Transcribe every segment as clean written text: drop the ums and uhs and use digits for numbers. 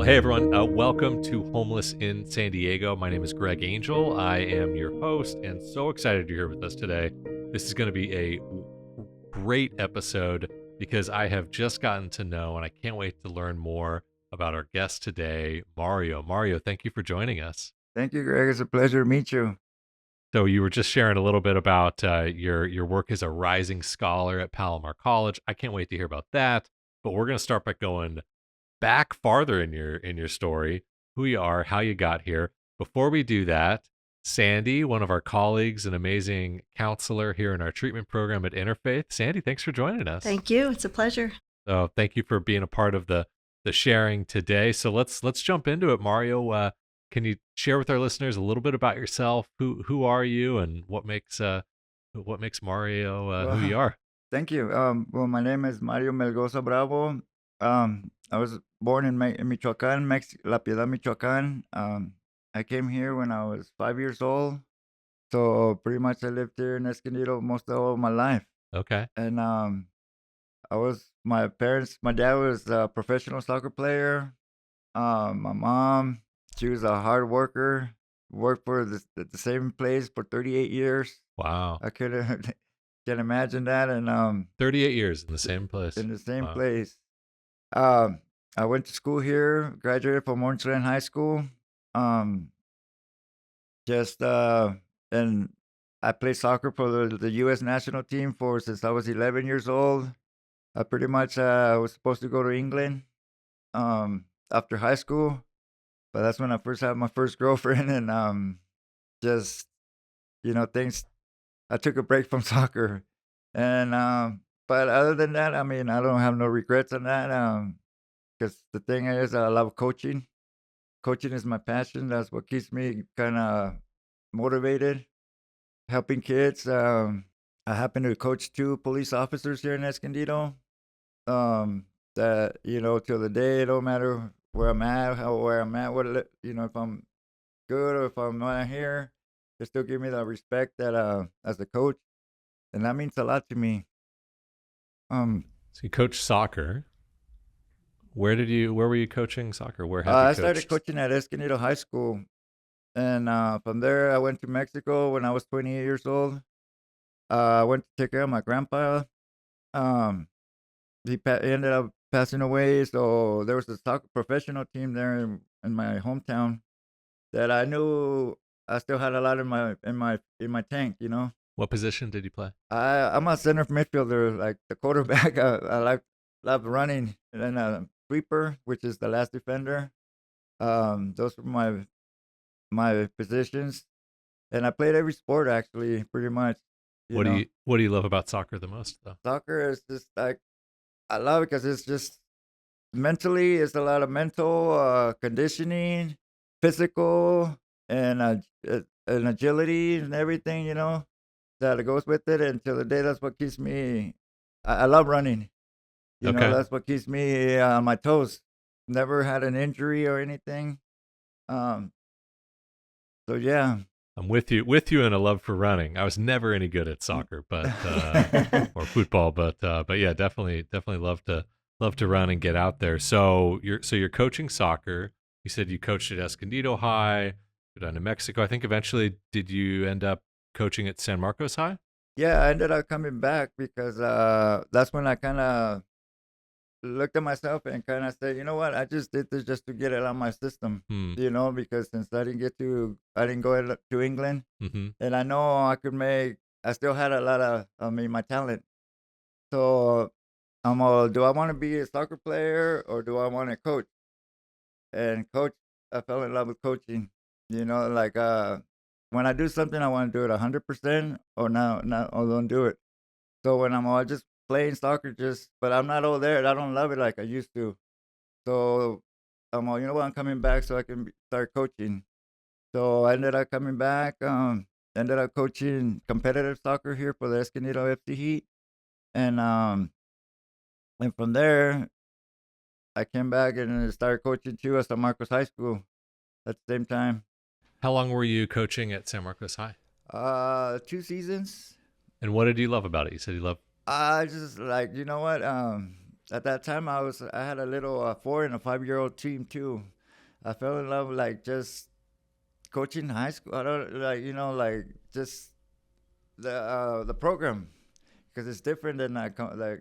Hey everyone, welcome to Homeless in San Diego. My name is Greg Angel. I am your host and so excited you're here with us today. This is going to be a great episode because I have just gotten to know and I can't wait to learn more about our guest today, Mario. Mario, thank you for joining us. Thank you, Greg. It's a pleasure to meet you. So you were just sharing a little bit about your work as a rising scholar at Palomar College. I can't wait to hear about that, but we're going to start by going back farther in your story, who you are, how you got here. Before we do that, Sandy, one of our colleagues, an amazing counselor here in our treatment program at Interfaith. Sandy, thanks for joining us. Thank you. It's a pleasure. So thank you for being a part of the sharing today. So let's jump into it. Mario, can you share with our listeners a little bit about yourself? Who are you, and what makes Mario who you Well, are? thank you. My name is Mario Melgoza Bravo. I was born in Michoacan, La Piedad, Michoacan. I came here when I was 5 years old. So pretty much I lived here in Escondido most of all my life. Okay. And my dad was a professional soccer player. My mom, she was a hard worker, worked for the same place for 38 years. Wow. I couldn't can imagine that, and 38 years in the same place. in the same Wow. place. Um, I went to school here, graduated from Orange Land High School. Um, just and I played soccer for the U.S. national team for since I was 11 years old. I pretty much was supposed to go to England after high school, but that's when I first had my first girlfriend, and just things. I took a break from soccer, and but other than that, I mean, I don't have no regrets on that. Because the thing is, I love coaching. Coaching is my passion. That's what keeps me kind of motivated. Helping kids. I happen to coach two police officers here in Escondido. That till the day, it don't matter where I'm at, if I'm good or if I'm not here, they still give me the respect that as a coach, and that means a lot to me. So you coach soccer. Where were you coaching soccer? Where have you I coached? started coaching at Escondido High School, and from there I went to Mexico when I was 28 years old. I went to take care of my grandpa. Um, he ended up passing away, so there was a soccer professional team there in my hometown that I knew I still had a lot in my tank. What position did you play? I'm a center midfielder, like the quarterback. I love running, and then a sweeper, which is the last defender. Those were my positions, and I played every sport actually, pretty much. You know, What do you love about soccer the most, though? soccer is just like I love it because it's just mentally, it's a lot of mental conditioning, physical, and and agility and everything. That goes with it. And till the day, that's what keeps me. I love running. Okay. That's what keeps me on my toes. Never had an injury or anything. Um, so yeah. I'm with you in a love for running. I was never any good at soccer, but or football, but yeah, definitely love to run and get out there. So you're coaching soccer. You said you coached at Escondido High, go down to Mexico. I think eventually did you end up coaching at San Marcos High? Yeah, I ended up coming back because that's when I kind of looked at myself and kind of said, you know what, I just did this just to get it out of my system. Hmm. Because since I didn't go to England, Mm-hmm. and I know I still had a lot of, my talent. So I'm all, do I want to be a soccer player or do I want to coach? And coach, I fell in love with coaching. Like when I do something, I want to do it 100% or not, or don't do it. So when I'm all just playing soccer, but I'm not all there. I don't love it like I used to. So I'm all, you know what, I'm coming back so I can start coaching. So I ended up coming back. Ended up coaching competitive soccer here for the Escondido FC Heat, and from there I came back and started coaching too at San Marcos High School at the same time. How long were you coaching at San Marcos High? 2 seasons. And what did you love about it? You said you loved. I just at that time I had a little 4 and a 5 year old team too. I fell in love like just coaching high school. I don't like like just the program because it's different than like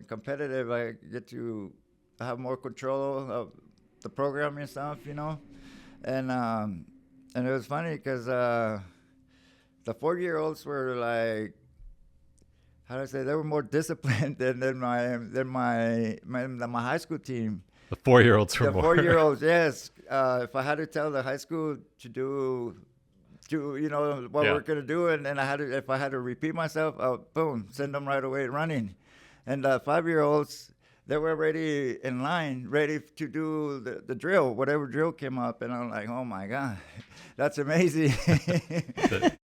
competitive. I get to have more control of the programming stuff, and it was funny because the 4-year-olds were like, how do I say, they were more disciplined than my high school team. The 4-year-olds were The more. 4-year-olds, yes. If I had to tell the high school to do what Yeah. we're gonna do, and then if I had to repeat myself, boom, send them right away running. And the 5-year-olds, they were already in line, ready to do the drill, whatever drill came up, and I'm like, oh my god, that's amazing.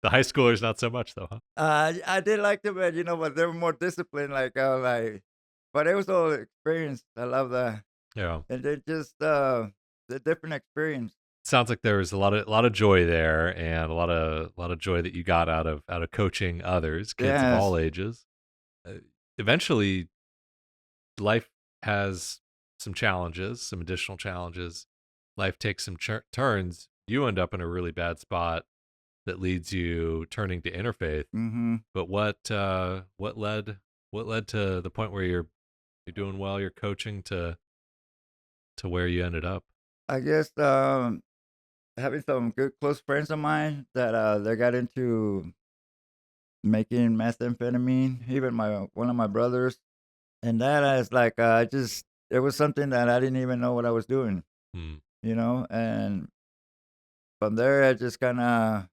The high schoolers not so much though, huh? I did like them, but they were more disciplined. But it was all experience. I love that, Yeah. and they just the different experience. Sounds like there was a lot of joy there, and a lot of joy that you got out of coaching others, kids of Yes. all ages. Eventually, life has some challenges, some additional challenges. Life takes some turns. You end up in a really bad spot that leads you turning to interfaith. Mm-hmm. But what led to the point where you're doing well, you're coaching to where you ended up? I guess having some good close friends of mine that they got into making methamphetamine. Even my one of my brothers, and that is like I just it was something that I didn't even know what I was doing. Hmm. And from there I just kind of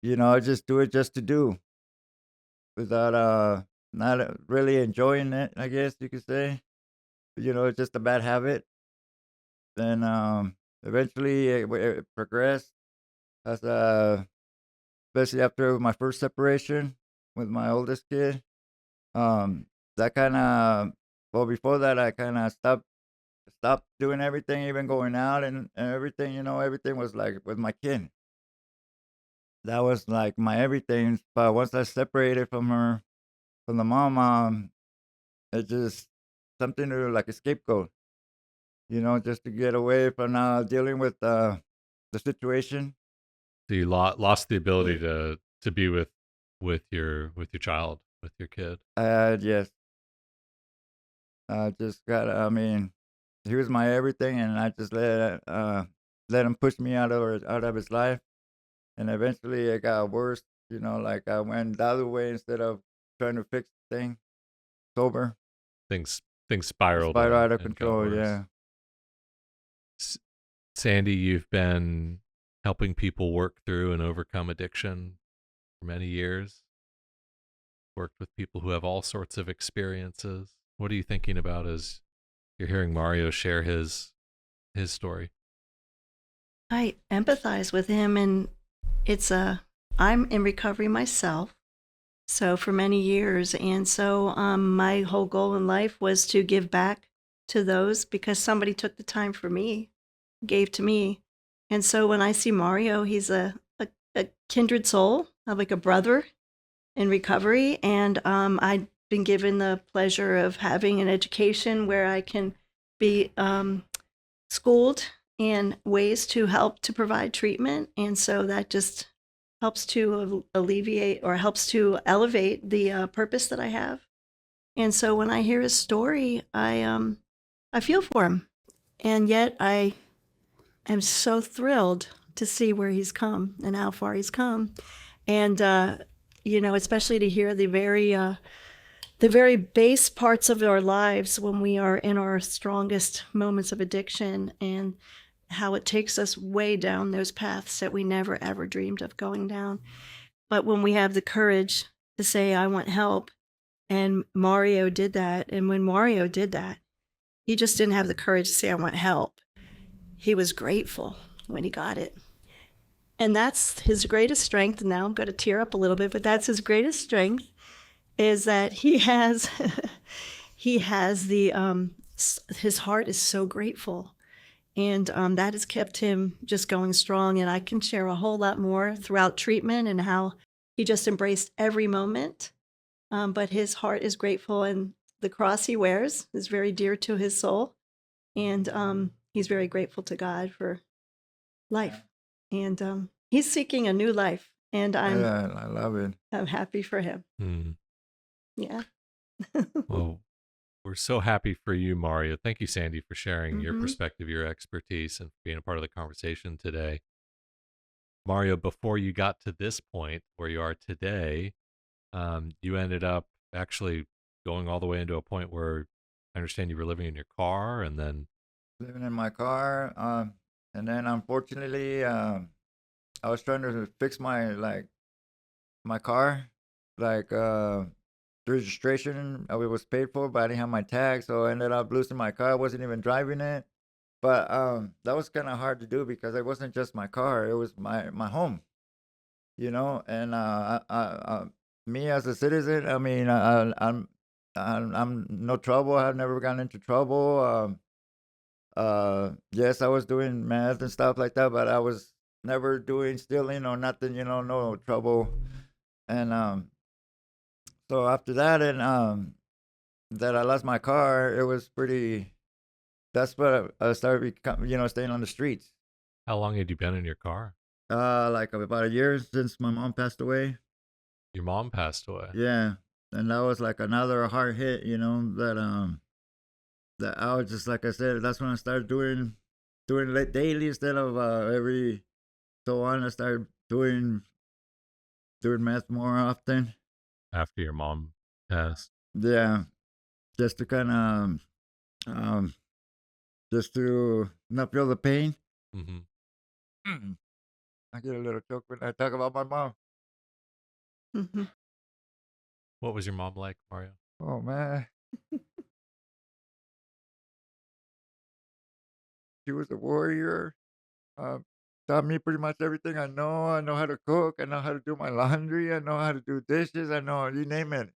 I just do it just to do without not really enjoying it. I guess you could say. It's just a bad habit. Then eventually it progressed as especially after my first separation with my oldest kid. That kind of well before that I kind of stopped doing everything, even going out and everything. Everything was like with my kid. That was like my everything. But once I separated from her, from the mom, it just something to like a scapegoat. Just to get away from dealing with the situation. So you lost the ability to be with your child, with your kid. Yes, I just got. I mean, he was my everything, and I just let him push me out of his life, and eventually it got worse. Like I went the other way instead of trying to fix the thing sober. Things It spiraled spiraled out of and got control. worse. Yeah. S- Sandy, you've been helping people work through and overcome addiction for many years. Worked with people who have all sorts of experiences. What are you thinking about as you're hearing Mario share his story? I empathize with him, and I'm in recovery myself, so for many years, and so my whole goal in life was to give back to those because somebody took the time for me, gave to me, and so when I see Mario, he's a kindred soul, like a brother in recovery, and I've been given the pleasure of having an education where I can be schooled in ways to help to provide treatment. And so that just helps to alleviate or helps to elevate the purpose that I have. And so when I hear his story, I feel for him. And yet I am so thrilled to see where he's come and how far he's come. And, especially to hear the very base parts of our lives when we are in our strongest moments of addiction and how it takes us way down those paths that we never ever dreamed of going down. But when we have the courage to say, I want help, and Mario did that. And when Mario did that, he just didn't have the courage to say, I want help. He was grateful when he got it. And that's his greatest strength. Now I'm going to tear up a little bit, but that's his greatest strength is that he has his heart is so grateful, and that has kept him just going strong. And I can share a whole lot more throughout treatment and how he just embraced every moment, but his heart is grateful, and the cross he wears is very dear to his soul. And he's very grateful to God for life. And he's seeking a new life, and I'm Yeah, I love it. happy for him. Hmm. Yeah. Well, we're so happy for you, Mario. Thank you, Sandy, for sharing your Mhm. perspective, your expertise, and being a part of the conversation today. Mario, before you got to this point where you are today, you ended up actually going all the way into a point where I understand you were living in your car and then, Living in my car, and then unfortunately, I was trying to fix my car, like the registration. It was paid for, but I didn't have my tag, so I ended up losing my car. I wasn't even driving it, but that was kind of hard to do because it wasn't just my car; it was my home, And me as a citizen, I mean, I'm no trouble. I've never gotten into trouble. Yes, I was doing math and stuff like that, but I was never doing stealing or nothing, no trouble. And so after that, and that I lost my car, it was pretty. That's what I started, staying on the streets. how long had you been in your car? Like about a year since my mom passed away. Your mom passed away. Yeah, and that was like another hard hit, that I was just like I said. That's when I started doing it daily instead of every so on. I started doing math more often. After your mom passed. Yeah, just to kind of um, just to not feel the pain. Hmm. I get a little choked when I talk about my mom. Mhm. What was your mom like, Mario? Oh man, she was a warrior. Uh, Taught me pretty much everything I know. I know how to cook. I know how to do my laundry. I know how to do dishes. I know you name it.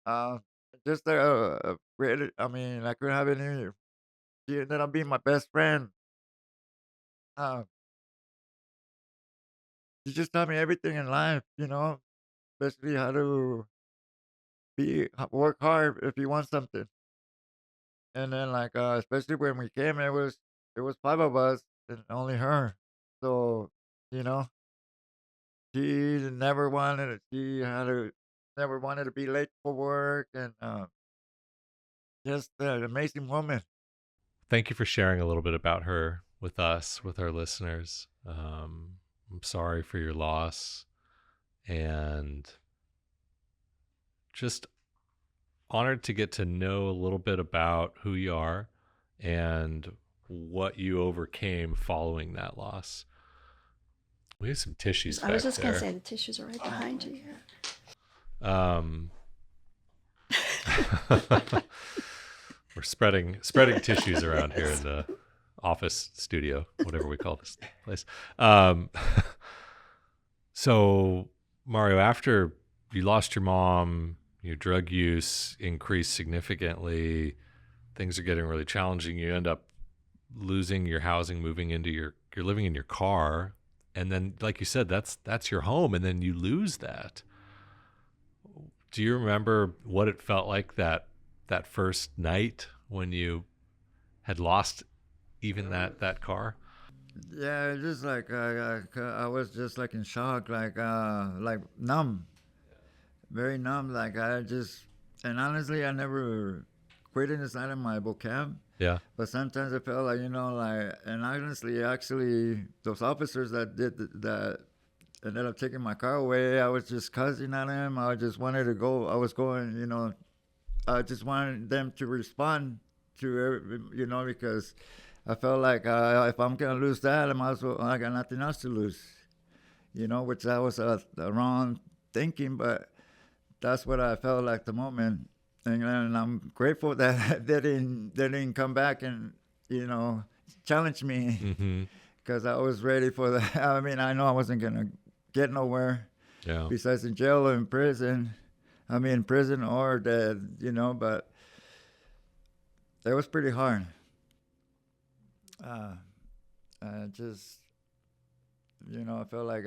Uh, just really, I mean, I couldn't have any. She ended up being my best friend. Uh, she just taught me everything in life. Especially how to work hard if you want something. And then like especially when we came, it was five of us and only her. So, you know, she never wanted it. She had to never wanted to be late for work and just an amazing woman. Thank you for sharing a little bit about her with us, with our listeners. I'm sorry for your loss and just honored to get to know a little bit about who you are and what you overcame following that loss. We have some tissues I was back just going to there. say the tissues are right behind you. Um, we're spreading tissues around here in the office studio, whatever we call this place. Um, so Mario, after you lost your mom, your drug use increased significantly. Things are getting really challenging. You end up losing your housing, moving into you're living in your car, and then, like you said, that's your home, and then you lose that. Do you remember what it felt like that first night when you had lost even that car? Yeah, it's just like I was just like in shock, like numb, very numb. Like I just, and honestly, I never quit inside of my vocab. Yeah. But sometimes I felt like, and honestly, actually, those officers that ended up taking my car away, I was just cussing at them. I just wanted to go. I was going, I just wanted them to respond because I felt like if I'm gonna lose that, I might as well. I got nothing else to lose, which that was the wrong thinking, but that's what I felt like the moment, and I'm grateful that they didn't come back and you know challenge me Mm-hmm. because I was ready for that. I mean, I know I wasn't gonna get nowhere Yeah. besides in jail or in prison. I mean, prison or dead, but it was pretty hard. Uh, I just, I felt like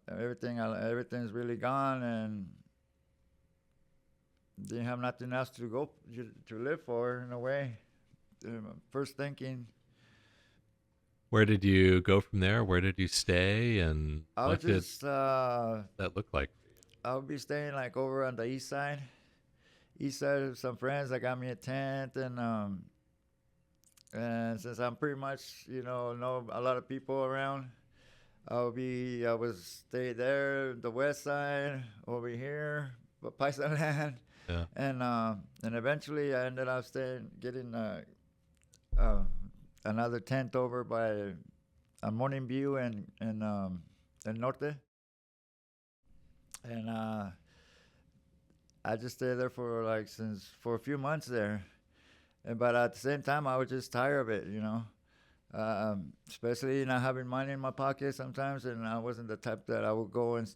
everything's really gone and didn't have nothing else to live for in a way. First thinking, Where did you go from there? Where did you stay, and I what was did just that look like? I would be staying like over on the east side. East side of some friends that got me a tent, and since I'm pretty much know a lot of people around, I was stay there, the west side over here, but Paisa land, Yeah. and eventually I ended up getting uh, another tent over by Morning View and El Norte, and I just stayed there for a few months there, but at the same time I was just tired of it, especially not having money in my pocket sometimes, and I wasn't the type that I would go and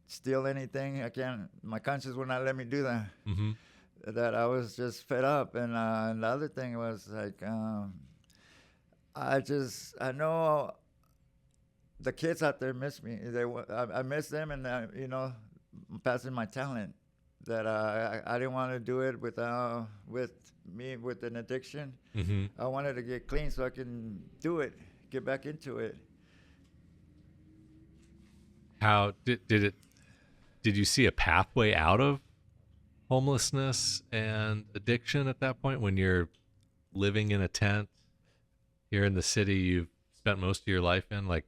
steal anything. My conscience would not let me do that. Mm-hmm. That I was just fed up, and the other thing was like, I know the kids out there miss me. I miss them, and passing my talent. That I didn't want to do it with an addiction. Mm-hmm. I wanted to get clean so I can do it, get back into it. How did it? Did you see a pathway out of homelessness and addiction at that point when you're living in a tent here in the city you've spent most of your life in? Like,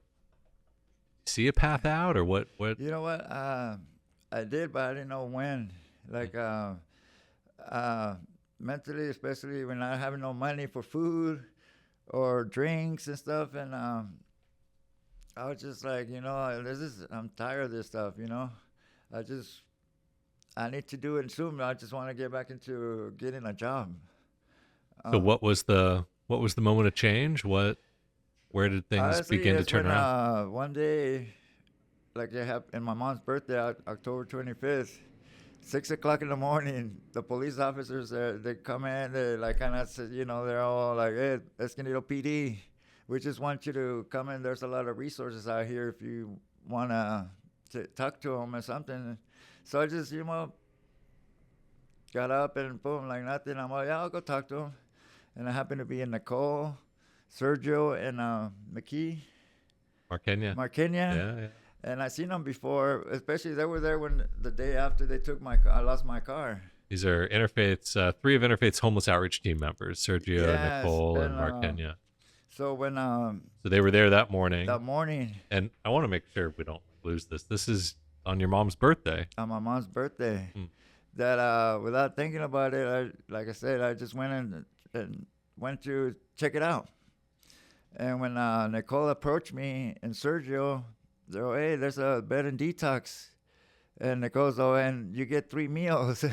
see a path out, or what? You know what? I did, but I didn't know when. Like, mentally, especially when I having no money for food or drinks and stuff, and I was just like, I'm tired of this stuff. I need to do it soon. I just want to get back into getting a job. So what was the moment of change? Where did things Honestly, begin to it's turn when, around? One day, like it happened in my mom's birthday, October 25th, 6 o'clock in the morning, the police officers, they come in, they like kind of said, they're all like, hey, Escondido PD, we just want you to come in. There's a lot of resources out here if you want to talk to them or something. So I just, got up and boom, like nothing. I'm like, yeah, I'll go talk to him. And I happened to be in Nicole, Sergio, and McKee. Marqueña. Marqueña. Yeah. And I seen them before, especially they were there when the day after they took I lost my car. These are Interfaith's, three of Interfaith's homeless outreach team members, Sergio, Yes, Nicole, and Marqueña. So when So they were there that morning. And I want to make sure we don't lose this. This is on your mom's birthday. On my mom's birthday. That without thinking about it, like I said, I just went and went to check it out. And when Nicole approached me and Sergio, they're like, hey, there's a bed and detox. And Nicole's, oh, and you get 3 meals.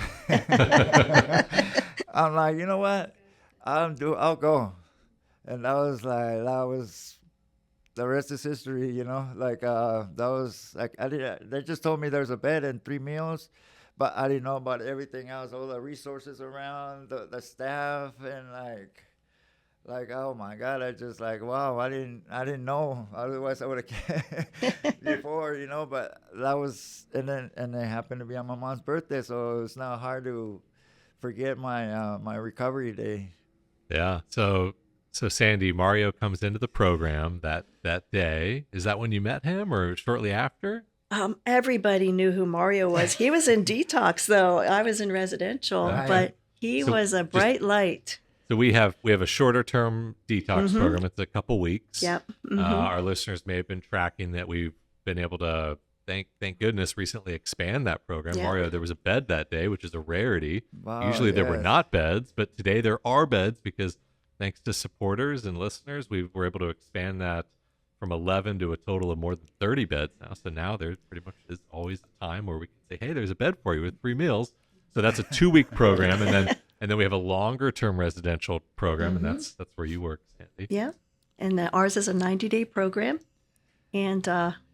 I'm like, you know what? I'll go. And that was the rest is history, that was like, they just told me there's a bed and 3 meals, but I didn't know about everything else, all the resources around, the staff, and like, oh my God, I just like, wow, I didn't know. Otherwise I would have before, but that was, and it happened to be on my mom's birthday. So it's not hard to forget my recovery day. Yeah. So Sandy, Mario comes into the program that day. Is that when you met him or shortly after? Everybody knew who Mario was. He was in detox though. I was in residential, but he was a bright light. So we have a shorter term detox program. It's a couple weeks. Yep. Our listeners may have been tracking that we've been able to, thank goodness, recently expand that program. Yeah. Mario, there was a bed that day, which is a rarity. Wow, Usually there were yes. not beds, but today there are beds because thanks to supporters and listeners, we were able to expand that from 11 to a total of more than 30 beds now. So now there pretty much is always a time where we can say, hey, there's a bed for you with 3 meals. So that's a 2-week program, and then we have a longer term residential program, and that's where you work, Sandy. Yeah, and ours is a 90-day program, and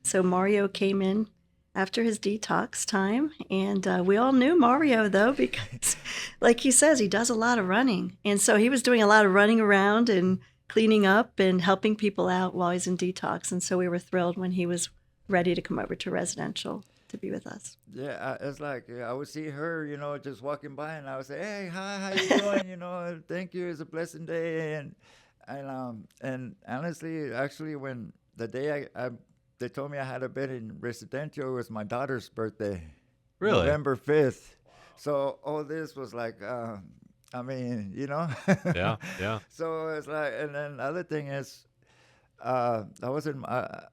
so Mario came in after his detox time, and we all knew Mario though because, like he says, he does a lot of running, and so he was doing a lot of running around and cleaning up and helping people out while he's in detox, and so we were thrilled when he was ready to come over to residential to be with us. Yeah, it's like I would see her, just walking by, and I would say, "Hey, hi, how you doing? Thank you. It's a blessed day." And honestly, actually, when the day they told me I had a bed in residential, it was my daughter's birthday, Really? November 5th. So all this was like, I mean, Yeah, yeah. So it's like, and then the other thing is, I wasn't, I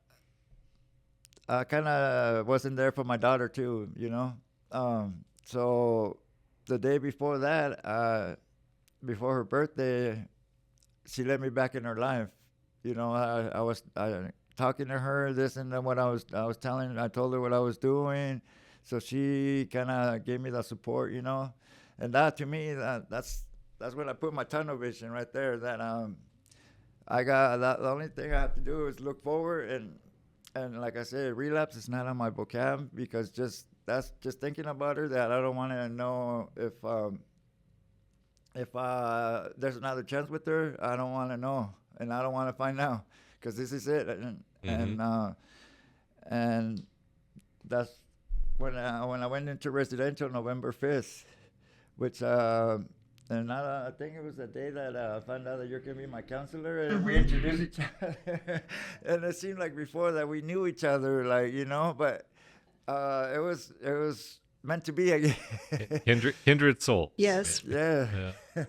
kind of wasn't there for my daughter too. So the day before that, before her birthday, she let me back in her life. I was talking to her this and then what I was telling I told her what I was doing, so she kind of gave me the support. And that to me that's when I put my tunnel vision right there. That I got that the only thing I have to do is look forward, and like I said, relapse is not on my vocab, because that's just thinking about her, that I don't want to know if there's another chance with her. I don't want to know, and I don't want to find out, because this is it. And and that's when I went into residential November 5th, which and I think it was the day that I found out that you're gonna be my counselor, and we introduced each other. And it seemed like before that we knew each other, but it was meant to be, I guess. Kindred souls. Yes. Yeah. Yeah.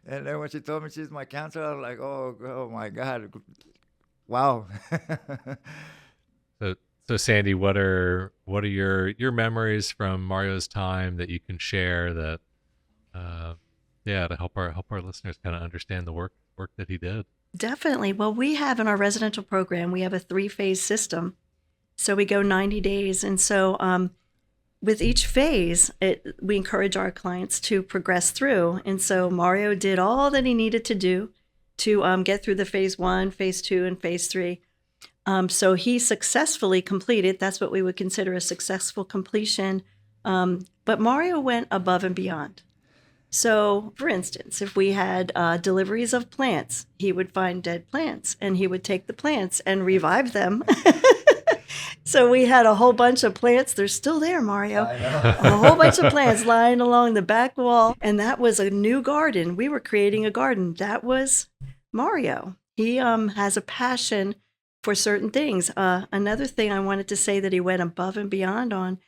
And then when she told me she's my counselor, I was like, oh my God, wow. So Sandy, what are your memories from Mario's time that you can share that, to help our listeners kind of understand the work that he did? Definitely. Well, we have in our residential program, we have a 3-phase system. So we go 90 days. And so with each phase, we encourage our clients to progress through. And so Mario did all that he needed to do to get through the phase 1, phase 2, and phase 3. So he successfully completed. That's what we would consider a successful completion. But Mario went above and beyond. So, for instance, if we had deliveries of plants, he would find dead plants, and he would take the plants and revive them. So we had a whole bunch of plants. They're still there, Mario. I know. A whole bunch of plants lying along the back wall. And that was a new garden. We were creating a garden. That was Mario. He has a passion for certain things. Another thing I wanted to say that he went above and beyond on,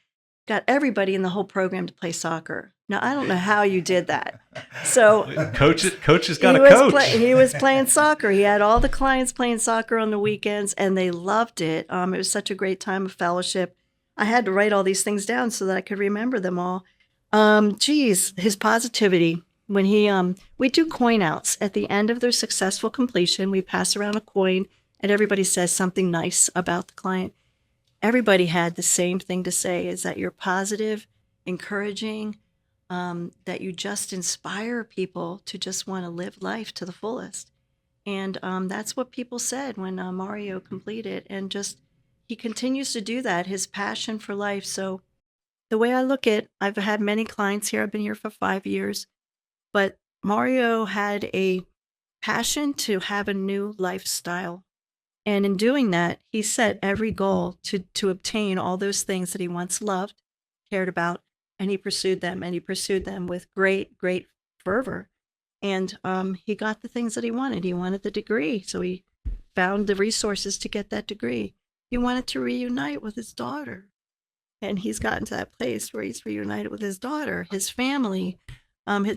got everybody in the whole program to play soccer. Now, I don't know how you did that. So coach has got a coach. He was playing soccer. He had all the clients playing soccer on the weekends, and they loved it. It was such a great time of fellowship. I had to write all these things down so that I could remember them all. His positivity. When we do coin outs at the end of their successful completion, we pass around a coin, and everybody says something nice about the client. Everybody had the same thing to say, is that you're positive, encouraging, that you just inspire people to just want to live life to the fullest. And that's what people said when Mario completed. And just, he continues to do that, his passion for life. So the way I look at, I've had many clients here. I've been here for 5 years. But Mario had a passion to have a new lifestyle. And in doing that, he set every goal to obtain all those things that he once loved, cared about, and he pursued them. And he pursued them with great, great fervor. And he got the things that he wanted. He wanted the degree, so he found the resources to get that degree. He wanted to reunite with his daughter. And he's gotten to that place where he's reunited with his daughter, his family.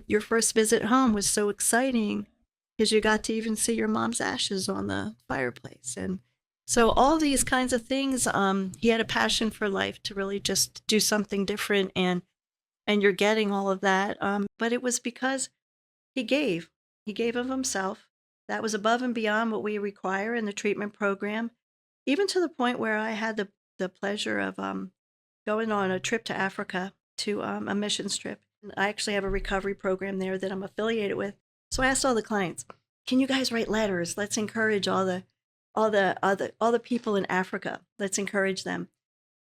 Your first visit home was so exciting because you got to even see your mom's ashes on the fireplace. And so all these kinds of things, he had a passion for life to really just do something different. And you're getting all of that. But it was because he gave of himself. That was above and beyond what we require in the treatment program, even to the point where I had the pleasure of going on a trip to Africa to a missions trip. I actually have a recovery program there that I'm affiliated with. So I asked all the clients, can you guys write letters? Let's encourage all the people in Africa. Let's encourage them.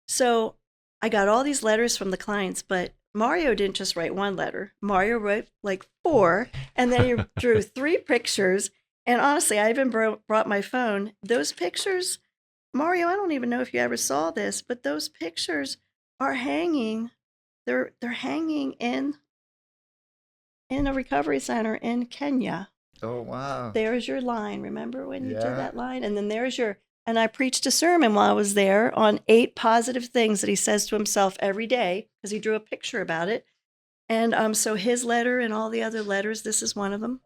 So I got all these letters from the clients, but Mario didn't just write one letter. Mario wrote like 4, and then he drew 3 pictures. And honestly, I even brought my phone. Those pictures, Mario, I don't even know if you ever saw this, but those pictures are hanging. They're hanging in a recovery center in Kenya. Oh, wow. There's your line. Remember when you did Yeah. that line? And then there's your, and I preached a sermon while I was there on 8 positive things that he says to himself every day, because he drew a picture about it. And so his letter and all the other letters, this is one of them.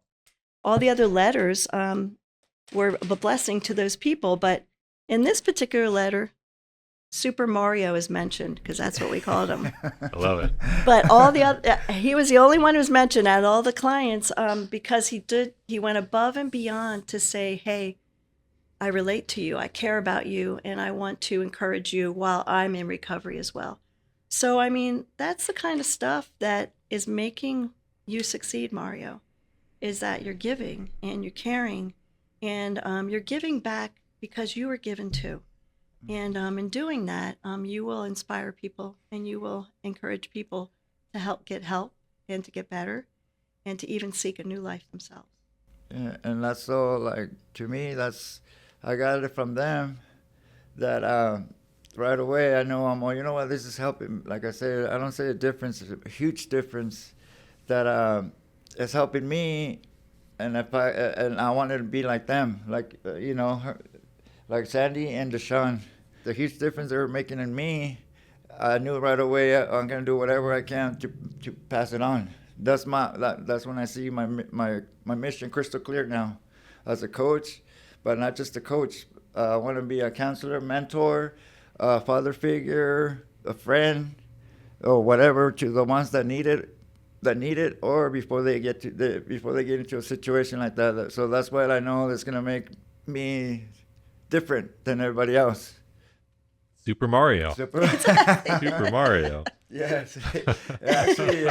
All the other letters were a blessing to those people. But in this particular letter, Super Mario is mentioned, because that's what we called him. I love it. But all the other, he was the only one who was mentioned out of all the clients, because he went above and beyond to say, hey, I relate to you, I care about you, and I want to encourage you while I'm in recovery as well. So, I mean, that's the kind of stuff that is making you succeed, Mario, is that you're giving and you're caring, and you're giving back because you were given too. And in doing that, you will inspire people and you will encourage people to get help and to get better and to even seek a new life themselves. Yeah, and that's so, like, to me, I got it from them that right away I know I'm, well, you know what, this is helping. Like I said, I don't say a difference, it's a huge difference that it's helping me. And I wanted to be like them, like, like Sandy and Deshaun. The huge difference they were making in me, I knew right away I'm going to do whatever I can to pass it on. That's when I see my mission crystal clear now as a coach, but not just a coach. I want to be a counselor, mentor, a father figure, a friend, or whatever to the ones that need it, or before they get into a situation like that. So that's what I know that's going to make me different than everybody else. Super Mario. Super Mario. Yes. Actually,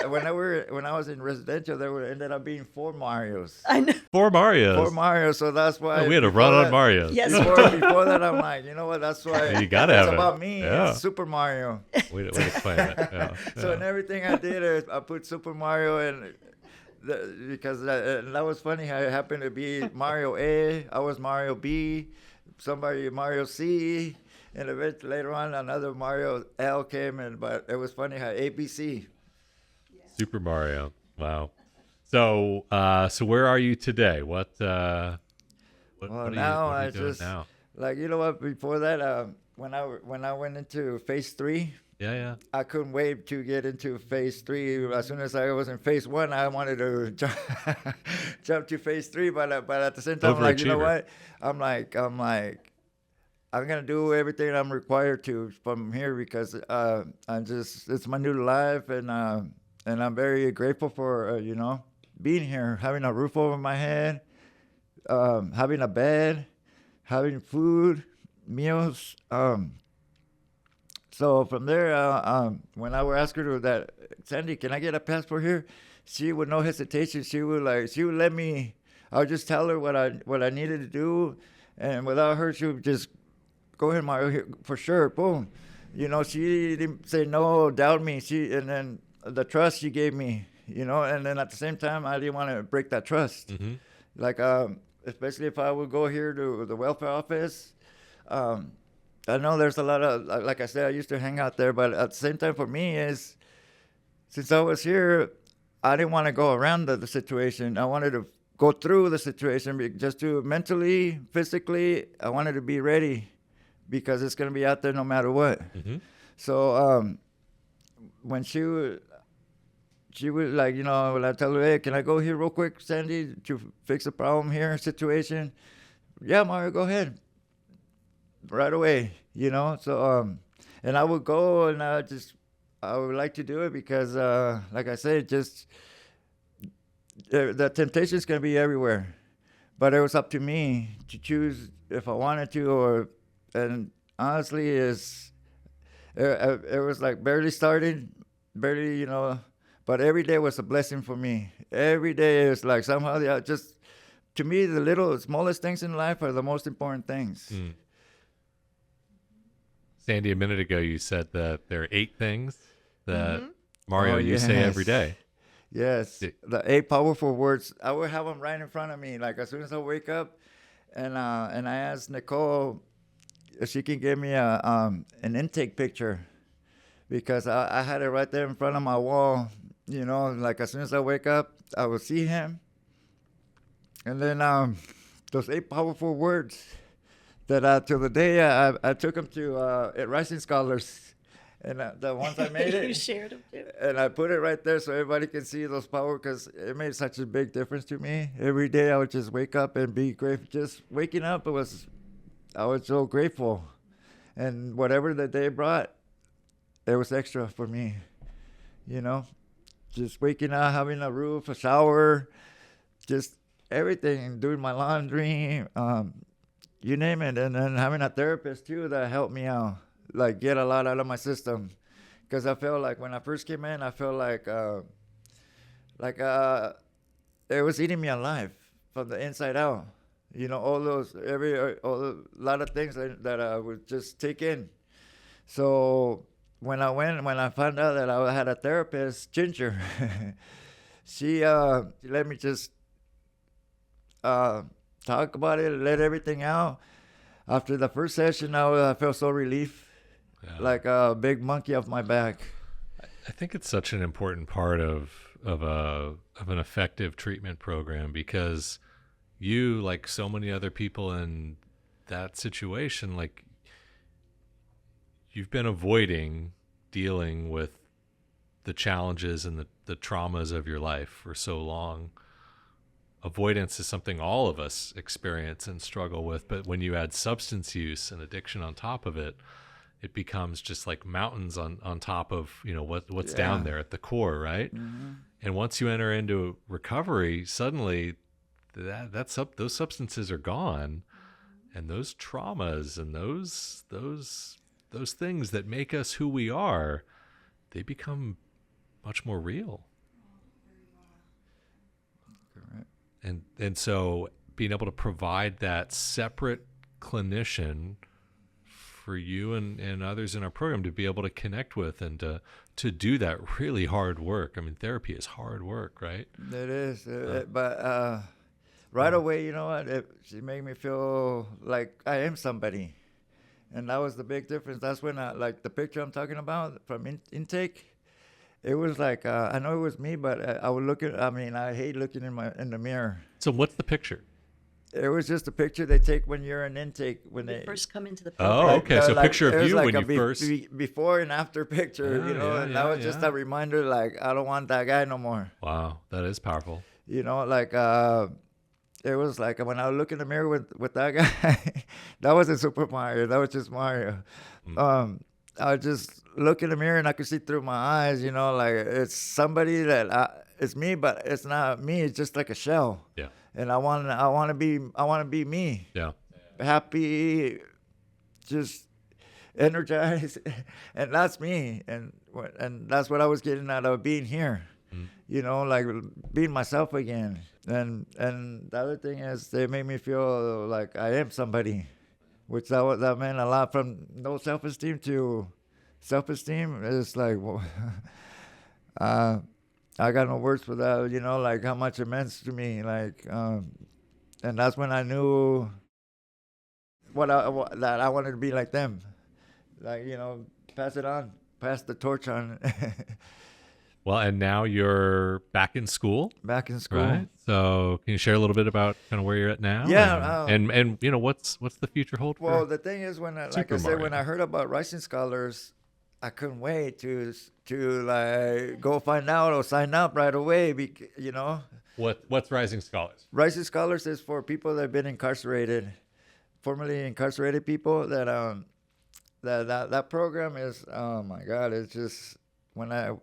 when I was in residential, there ended up being 4 Marios. I know. 4 Marios. 4 Marios, so that's why. Oh, we had a run on Marios. Yes. Before that, I'm like, you know what? That's why. You gotta have it's it. about me. Yeah. It's Super Mario. Way to claim it. Yeah. So in everything I did, I put Super Mario in. Because that was funny how it happened to be Mario A. I was Mario B. Somebody Mario C. And eventually later on, another Mario L came in. But it was funny how ABC. Super Mario. Wow. So where are you today? What are you doing now? Like, you know what? Before that, when I went into phase 3. Yeah. I couldn't wait to get into phase 3. As soon as I was in phase 1, I wanted to jump to phase 3. But at the same time, I'm like, you know what? I'm like, I'm gonna do everything I'm required to from here because it's my new life, and I'm very grateful for being here, having a roof over my head, having a bed, having food, meals. So from there, when I would ask her that, Sandy, can I get a passport here? She would, no hesitation. She would let me. I would just tell her what I needed to do, and without her, she would just go ahead, Mario, here, for sure. Boom. She didn't say no, doubt me. And then the trust she gave me, and then at the same time, I didn't want to break that trust. Mm-hmm. Like, especially if I would go here to the welfare office. I know there's a lot of, like I said, I used to hang out there, but at the same time for me is, since I was here, I didn't want to go around the situation. I wanted to go through the situation just to mentally, physically, I wanted to be ready because it's going to be out there no matter what. Mm-hmm. So when she would like, when I tell her, hey, can I go here real quick, Sandy, to fix a problem here, situation? Yeah, Mario, go ahead. Right away, so and I would go, and I would like to do it because like I said, just the temptation is going to be everywhere, but it was up to me to choose if I wanted to, and honestly it was like barely started, but every day was a blessing for me. Every day is like somehow just, to me, the smallest things in life are the most important things. Sandy, a minute ago you said that there are 8 things that Mario you say every day. Yes, the 8 powerful words. I would have them right in front of me. Like as soon as I wake up, and I asked Nicole if she can give me an intake picture, because I had it right there in front of my wall. Like as soon as I wake up, I will see him, And then those 8 powerful words that till the day I took them to Rising Scholars, and the ones I made You it, shared them too. and I put it right there so everybody can see those power, because it made such a big difference to me. Every day I would just wake up and be grateful. Just waking up, I was so grateful, and whatever the day brought, it was extra for me. You know, just waking up, having a roof, a shower, just everything, doing my laundry, you name it. And then having a therapist too that helped me out, like get a lot out of my system. Because I felt like when I first came in, I felt like it was eating me alive from the inside out. You know, a lot of things that I would just take in. So when I found out that I had a therapist, Ginger, she let me just talk about it, let everything out. After the first session, I felt so relief, like a big monkey off my back. I think it's such an important part of an effective treatment program, because you, like so many other people in that situation, like you've been avoiding dealing with the challenges and the traumas of your life for so long. Avoidance is something all of us experience and struggle with, but when you add substance use and addiction on top of it, it becomes just like mountains on top of, you know, what's down there at the core, right? Mm-hmm. And once you enter into recovery, suddenly those substances are gone, and those traumas and those things that make us who we are, they become much more real. Correct. And so being able to provide that separate clinician for you and others in our program to be able to connect with and to do that really hard work. I mean, therapy is hard work, right? It is, but right away, you know what? She made me feel like I am somebody, and that was the big difference. That's when like the picture I'm talking about from intake. It was like I know it was me, but I would look at. I mean, I hate looking in the mirror. So what's the picture? It was just a picture they take when you're in intake when they first come into the Oh, program. okay. So like, picture it of was you like when a you first. before and after picture, Yeah, you know, and that was just a reminder. Like I don't want that guy no more. Wow, that is powerful. You know, like it was like when I would look in the mirror with that guy, that wasn't Super Mario. That was just Mario. I would just look in the mirror and I could see through my eyes, you know, like it's somebody it's me, but it's not me. It's just like a shell. Yeah. And I want to be me. Yeah. Happy, just energized, and that's me. And that's what I was getting out of being here. You know, like being myself again. And the other thing is they made me feel like I am somebody, which that meant a lot. From no self-esteem to self-esteem. It's like, well, I got no words for that. You know, like how much it meant to me. Like, and that's when I knew that I wanted to be like them. Like, you know, pass it on, pass the torch on. Well, and now you're back in school. Back in school. Right. So can you share a little bit about kind of where you're at now? Yeah. And you know, what's the future hold for? Well, the thing is, like I said, when Mario. I heard about Rising Scholars, I couldn't wait to like go find out or sign up right away. You know. What's Rising Scholars? Rising Scholars is for people that have been incarcerated, formerly incarcerated people. That program is, oh my God, it's just when I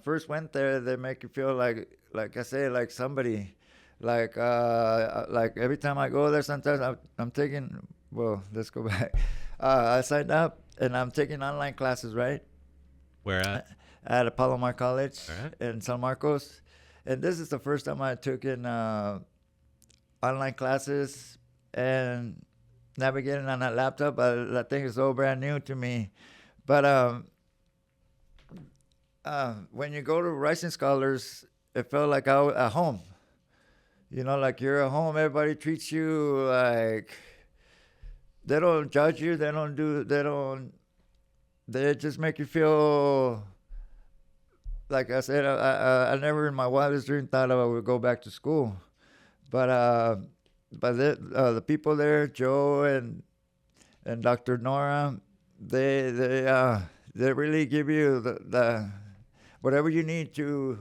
first went there, they make you feel like I say, like somebody, like every time I go there, sometimes I'm taking. Well, let's go back. I signed up and I'm taking online classes, right? Where at? At Palomar College Right. in San Marcos, and this is the first time I took in online classes and navigating on that laptop. That thing is so brand new to me, but when you go to Rising Scholars, it felt like I was at home. You know, like you're at home. Everybody treats you like they don't judge you. They just make you feel. Like I said, I never in my wildest dream thought I would go back to school. but the people there, Joe and Dr. Nora, they really give you the whatever you need to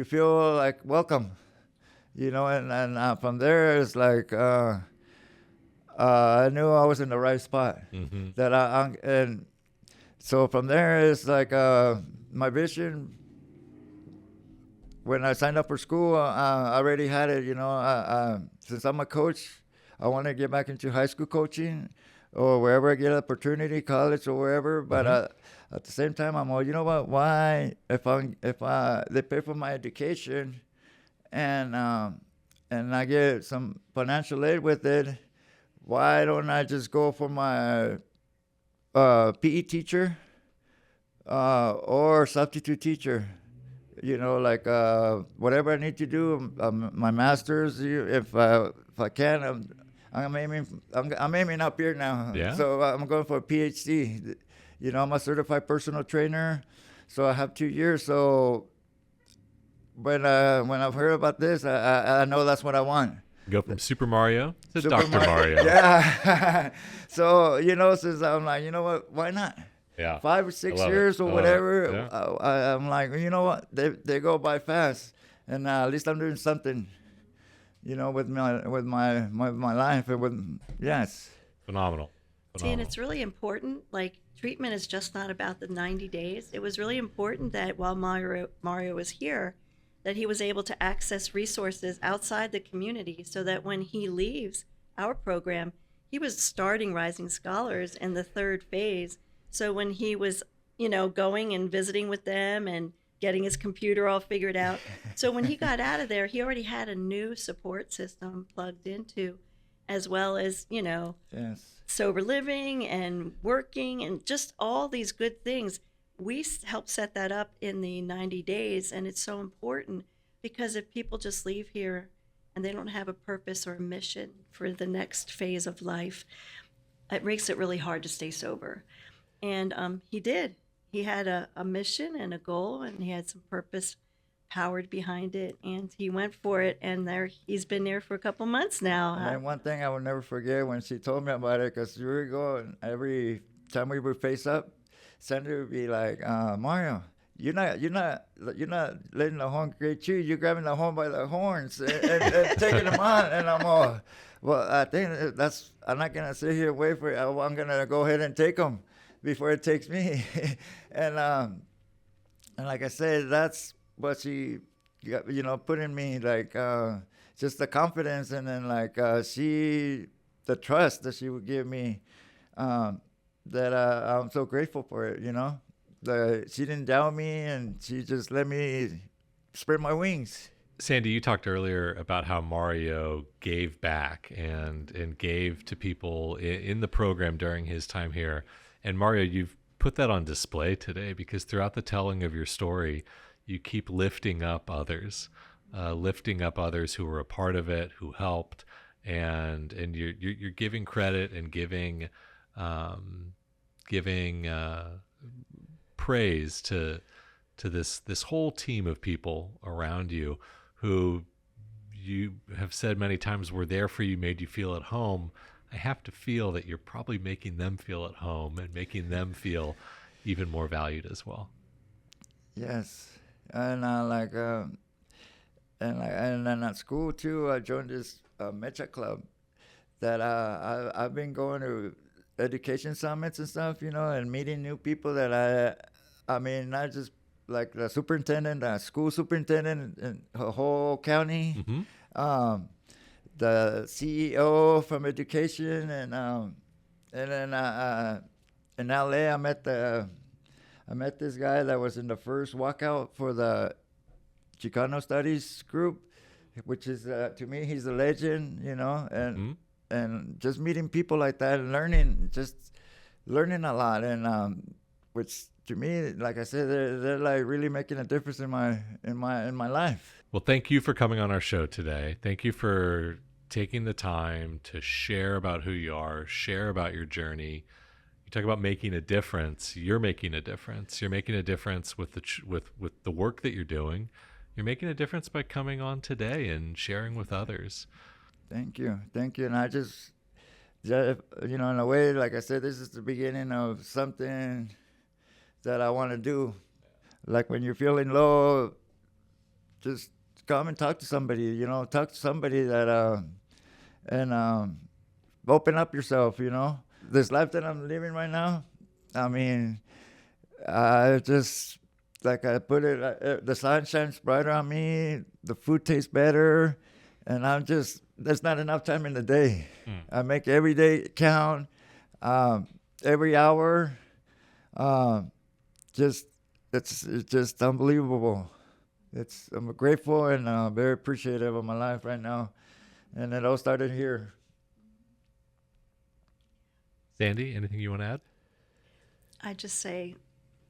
feel like welcome, and from there it's like I knew I was in the right spot. Mm-hmm. And so from there it's like my vision. When I signed up for school, I already had it. Since I'm a coach, I want to get back into high school coaching, or wherever I get an opportunity, college or wherever. But at the same time, I'm all, you know what? Why, if they pay for my education, and I get some financial aid with it, why don't I just go for my PE teacher or substitute teacher? Whatever I need to do, my master's. If I can, I'm aiming up here now. Yeah. So I'm going for a PhD. I'm a certified personal trainer, so I have 2 years. So when I've heard about this, I know that's what I want. Go from Super Mario to Super Dr. Mario. Yeah. So since I'm like, you know what? Why not? Yeah. 5 or 6 years or whatever. I'm like, you know what? They go by fast, and at least I'm doing something, with my life and with yes. Phenomenal. See, and it's really important. Like, treatment is just not about the 90 days. It was really important that while Mario was here, that he was able to access resources outside the community, so that when he leaves our program, he was starting Rising Scholars in the 3rd phase. So when he was, going and visiting with them and getting his computer all figured out, so when he got out of there, he already had a new support system plugged into, as well as, yes. sober living and working and just all these good things. We helped set that up in the 90 days, and it's so important, because if people just leave here and they don't have a purpose or a mission for the next phase of life, it makes it really hard to stay sober. And he did. He had a mission and a goal, and he had some purpose powered behind it, and he went for it. And he's been there for a couple months now. And one thing I will never forget, when she told me about it, because we were going every time we would face up, Sandra would be like, Mario, you're not letting the horn get you. You're grabbing the horn by the horns and taking them on. And I'm all, well, I think I'm not gonna sit here and wait for it. I'm gonna go ahead and take them before it takes me. and like I said, that's what she, put in me, like just the confidence, and then like the trust that she would give me, that I'm so grateful for it. She didn't doubt me, and she just let me spread my wings. Sandy, you talked earlier about how Mario gave back and gave to people in the program during his time here. And Mario, you've put that on display today, because throughout the telling of your story, you keep lifting up others who were a part of it, who helped, and you're giving credit and giving praise to this whole team of people around you, who you have said many times were there for you, made you feel at home. I have to feel that you're probably making them feel at home and making them feel even more valued as well. Yes, and and then at school too, I joined this Mecha club that I've been going to education summits and stuff, and meeting new people that I mean, not just like the superintendent, school superintendent in the whole county, Mm-hmm. The CEO from education, and then in LA, I met this guy that was in the first walkout for the Chicano Studies group, which is to me, he's a legend, and just meeting people like that and learning a lot, and which to me, like I said, they're like really making a difference in my life. Well, thank you for coming on our show today. Thank you for taking the time to share about who you are, share about your journey. You talk about making a difference. You're making a difference. You're making a difference with the work that you're doing. you're making a difference by coming on today and sharing with others. Thank you. And I just, in a way, like I said, this is the beginning of something that I want to do. Like when you're feeling low, just come and talk to somebody, talk to somebody that, and open up yourself, This life that I'm living right now, I mean, I just, like I put it, the sun shines brighter on me, the food tastes better, and there's not enough time in the day. I make every day count, every hour. It's just unbelievable. I'm grateful and very appreciative of my life right now, and it all started here. Sandy, anything you want to add? I just say,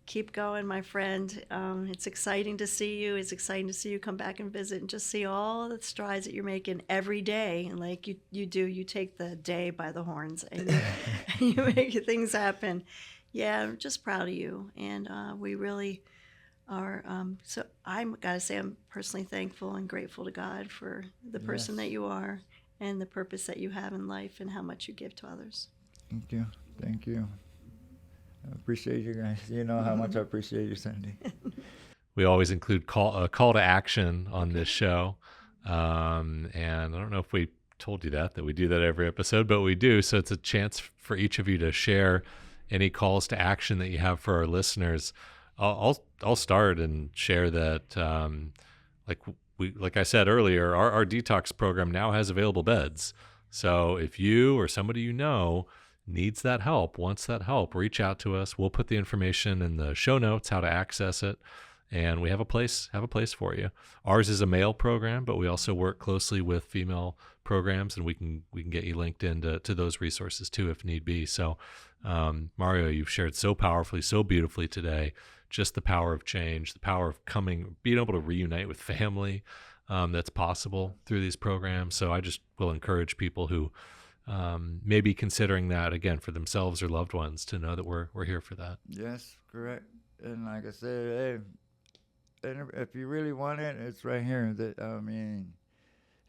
keep going, my friend. It's exciting to see you. It's exciting to see you come back and visit and just see all the strides that you're making every day. And like you do, you take the day by the horns and you make things happen. Yeah, I'm just proud of you. And we really are. So I'm gotta say, I'm personally thankful and grateful to God for the person that you are and the purpose that you have in life and how much you give to others. Thank you. I appreciate you guys. You know how much I appreciate you, Sandy. We always include a call to action on this show. And I don't know if we told you that we do that every episode, but we do. So it's a chance for each of you to share any calls to action that you have for our listeners. I'll start and share that, like I said earlier, our detox program now has available beds. So if you or somebody you know needs that help, wants that help, reach out to us. We'll put the information in the show notes, how to access it. And we have a place for you. Ours is a male program, but we also work closely with female programs, and we can get you linked into those resources too, if need be. So, Mario, you've shared so powerfully, so beautifully today, just the power of change, the power of being able to reunite with family that's possible through these programs. So I just will encourage people who may be considering that again for themselves or loved ones to know that we're here for that. Yes, correct. And like I said, hey, if you really want it, it's right here.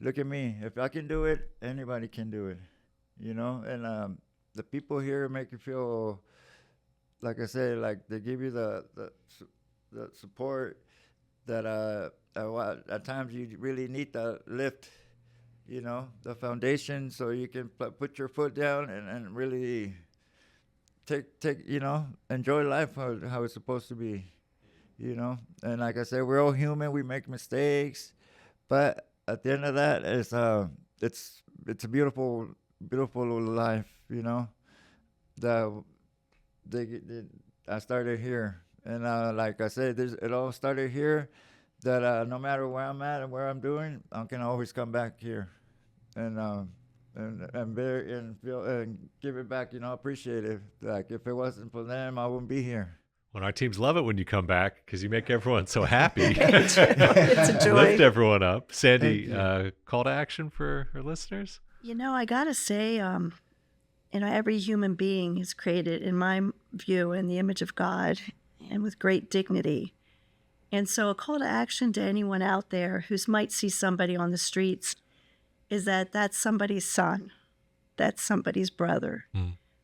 Look at me. If I can do it, anybody can do it. And the people here make you feel, like I said, like they give you the support that at times you really need to lift, the foundation, so you can put your foot down and really take enjoy life how it's supposed to be, And like I said, we're all human. We make mistakes, but at the end of that, it's a beautiful life, That I started here, and like I said, it all started here. That no matter where I'm at and where I'm doing, I can always come back here, and give it back. Appreciate it. Like if it wasn't for them, I wouldn't be here. Well, our teams love it when you come back because you make everyone so happy. It's a joy. Lift everyone up. Sandy, call to action for our listeners? I got to say, every human being is created, in my view, in the image of God and with great dignity. And so a call to action to anyone out there who might see somebody on the streets is that that's somebody's son, that's somebody's brother,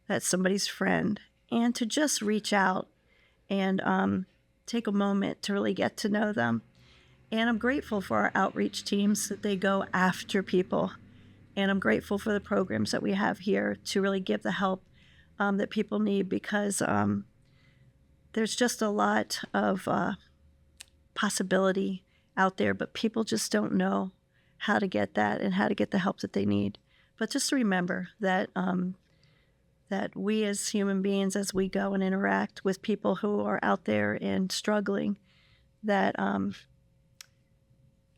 that's somebody's friend, and to just reach out and take a moment to really get to know them. And I'm grateful for our outreach teams that they go after people. And I'm grateful for the programs that we have here to really give the help that people need, because there's just a lot of possibility out there, but people just don't know how to get that and how to get the help that they need. But just to remember that that we as human beings, as we go and interact with people who are out there and struggling, that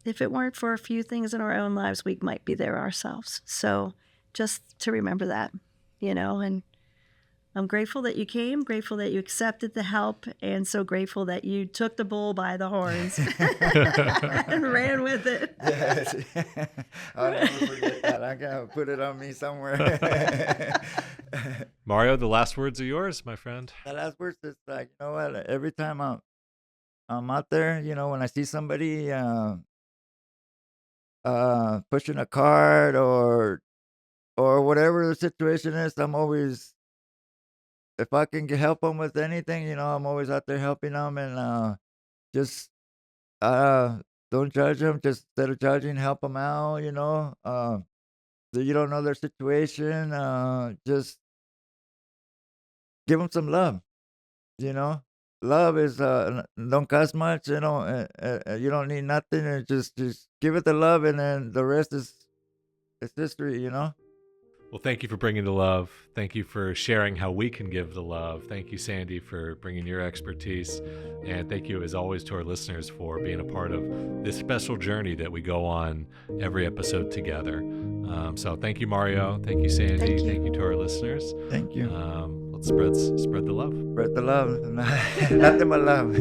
if it weren't for a few things in our own lives, we might be there ourselves. So just to remember that, and I'm grateful that you came, grateful that you accepted the help, and so grateful that you took the bull by the horns and ran with it. Yes. I'll never forget that. I got to put it on me somewhere. Mario, the last words are yours, my friend. The last words is like, every time I'm out there, when I see somebody pushing a cart or whatever the situation is, I'm always, if I can help them with anything, I'm always out there helping them, and just uh don't judge them. Just instead of judging, help them out. You don't know their situation. Just give them some love. You know, love is don't cost much. You don't need nothing, and just give it the love, and then the rest is history. Well, thank you for bringing the love. Thank you for sharing how we can give the love. Thank you, Sandy, for bringing your expertise. And thank you, as always, to our listeners for being a part of this special journey that we go on every episode together. So thank you, Mario. Thank you, Sandy. Thank you to our listeners. Thank you. Let's spread the love. Spread the love. Nothing but love.